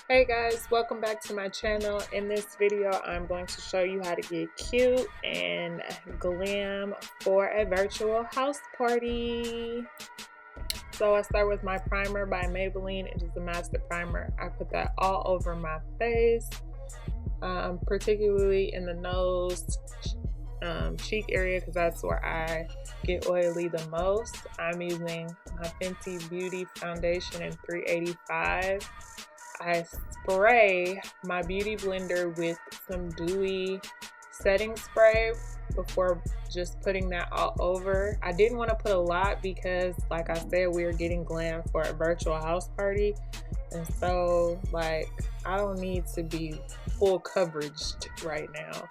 Hey guys, welcome back to my channel. In this video, I'm going to show you how to get cute and glam for a virtual house party. So I start with my primer by Maybelline. It is the Master Primer. I put that all over my face, particularly in the nose, cheek area, because that's where I get oily the most. I'm using my Fenty Beauty foundation in 385. I spray my beauty blender with some dewy setting spray before just putting that all over. I didn't want to put a lot because, like I said, we are getting glam for a virtual house party, and so I don't need to be full coverage right now.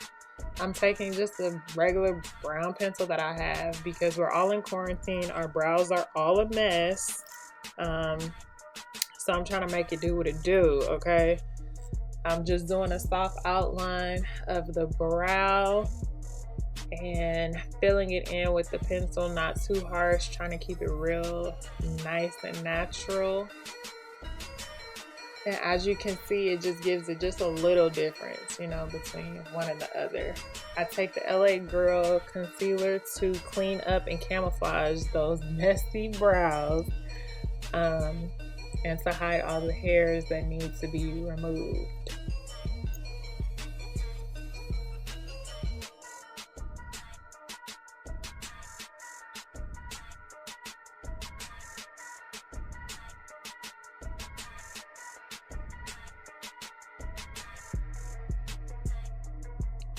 I'm taking just a regular brown pencil that I have because we're all in quarantine. Our brows are all a mess. So I'm trying to make it do what it do, okay? I'm just doing a soft outline of the brow and filling it in with the pencil, not too harsh, trying to keep it real nice and natural. And as you can see, it just gives it just a little difference, between one and the other. I take the LA Girl concealer to clean up and camouflage those messy brows. And to hide all the hairs that need to be removed.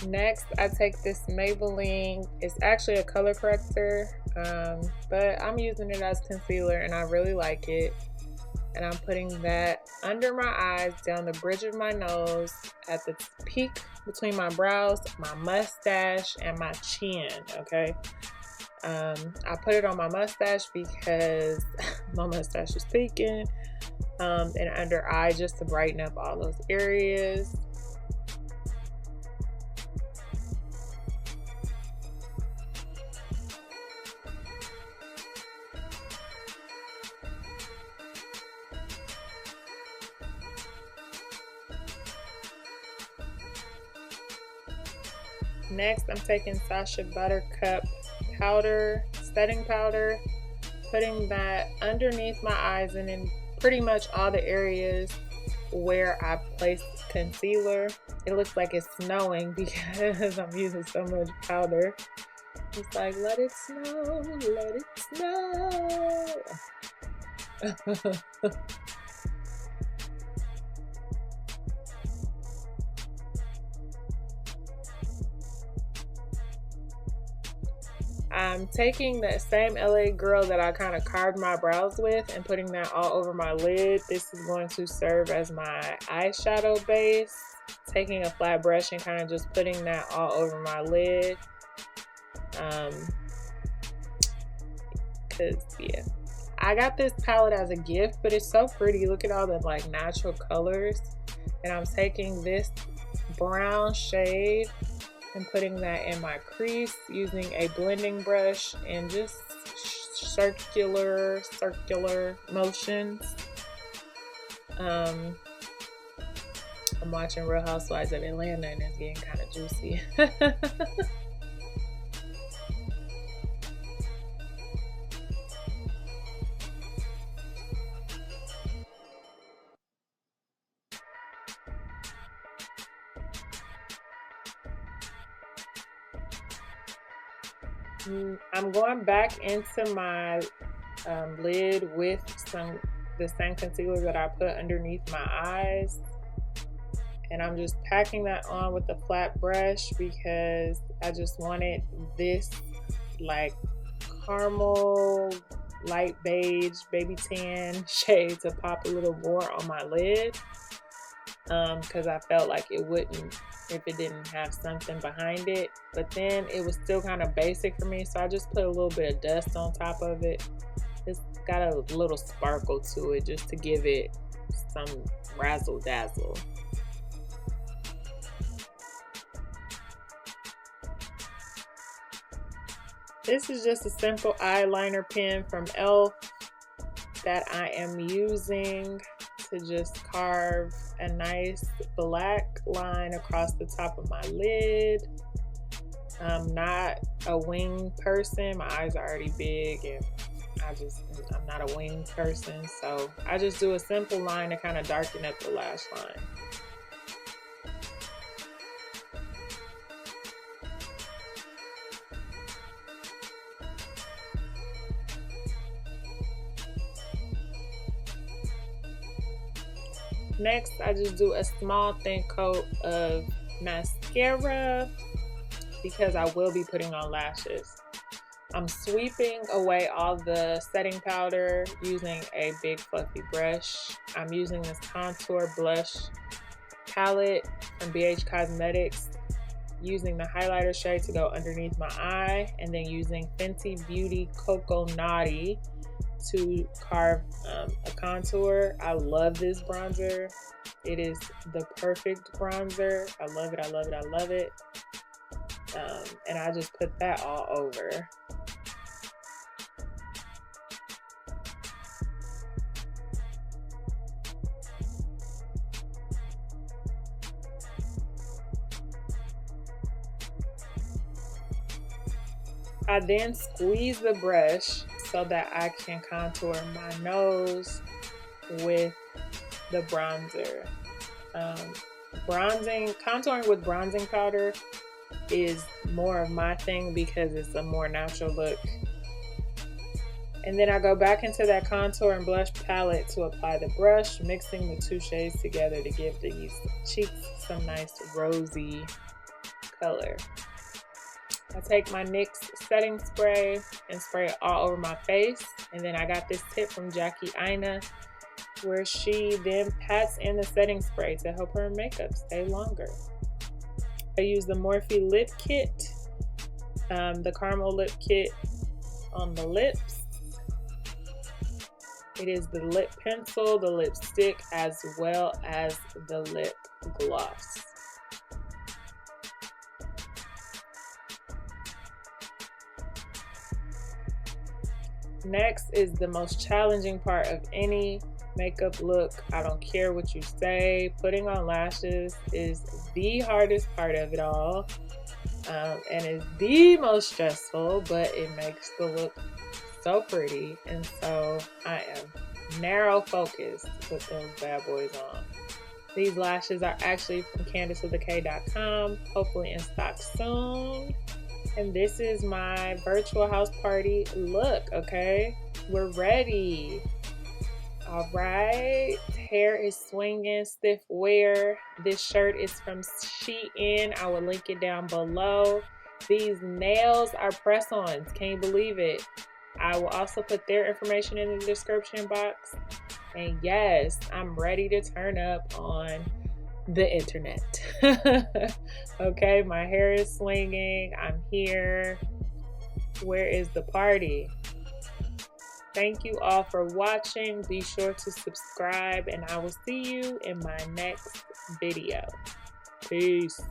Next, I take this Maybelline. It's actually a color corrector, but I'm using it as concealer and I really like it. And I'm putting that under my eyes, down the bridge of my nose, at the peak between my brows, my mustache, and my chin, okay? I put it on my mustache because my mustache is peaking, and under eye just to brighten up all those areas. Next, I'm taking Sacha Buttercup powder, setting powder, putting that underneath my eyes and in pretty much all the areas where I placed concealer. It looks like it's snowing because I'm using so much powder. It's like, let it snow, let it snow. I'm taking that same LA Girl that I kind of carved my brows with and putting that all over my lid. This is going to serve as my eyeshadow base. Taking a flat brush and kind of just putting that all over my lid. Yeah, I got this palette as a gift, but it's so pretty. Look at all the natural colors. And I'm taking this brown shade and putting that in my crease using a blending brush and just circular motions. I'm watching Real Housewives of Atlanta and it's getting kind of juicy. I'm going back into my lid with the same concealer that I put underneath my eyes, and I'm just packing that on with a flat brush because I just wanted this caramel light beige baby tan shade to pop a little more on my lid, because I felt like it wouldn't if it didn't have something behind it. But then it was still kind of basic for me, so I just put a little bit of dust on top of it. It's got a little sparkle to it just to give it some razzle dazzle. This is just a simple eyeliner pen from e.l.f. that I am using to just carve a nice black line across the top of my lid. I'm not a wing person. My eyes are already big and I'm not a wing person. So I just do a simple line to kind of darken up the lash line. Next, I just do a small thin coat of mascara because I will be putting on lashes. I'm sweeping away all the setting powder using a big fluffy brush. I'm using this contour blush palette from BH Cosmetics, using the highlighter shade to go underneath my eye, and then using Fenty Beauty Coco Naughty to carve a contour. I love this bronzer. It is the perfect bronzer. I love it, I love it, I love it. And I just put that all over. I then squeeze the brush so that I can contour my nose with the bronzer. Contouring with bronzing powder is more of my thing because it's a more natural look. And then I go back into that contour and blush palette to apply the brush, mixing the two shades together to give these cheeks some nice rosy color. I take my NYX setting spray and spray it all over my face. And then I got this tip from Jackie Aina where she then pats in the setting spray to help her makeup stay longer. I use the Morphe Lip Kit, the Caramel Lip Kit on the lips. It is the lip pencil, the lipstick, as well as the lip gloss. Next is the most challenging part of any makeup look. I don't care what you say. Putting on lashes is the hardest part of it all. And is the most stressful, but it makes the look so pretty. And so I am narrow focused with those bad boys on. These lashes are actually from CandiceWithAK.com, hopefully in stock soon. And this is my virtual house party look, okay? We're ready. All right, hair is swinging, stiff wear. This shirt is from Shein. I will link it down below. These nails are press-ons. Can you believe it? I will also put their information in the description box. And yes, I'm ready to turn up on the internet. Okay, my hair is swinging. I'm here. Where is the party? Thank you all for watching. Be sure to subscribe, and I will see you in my next video. Peace.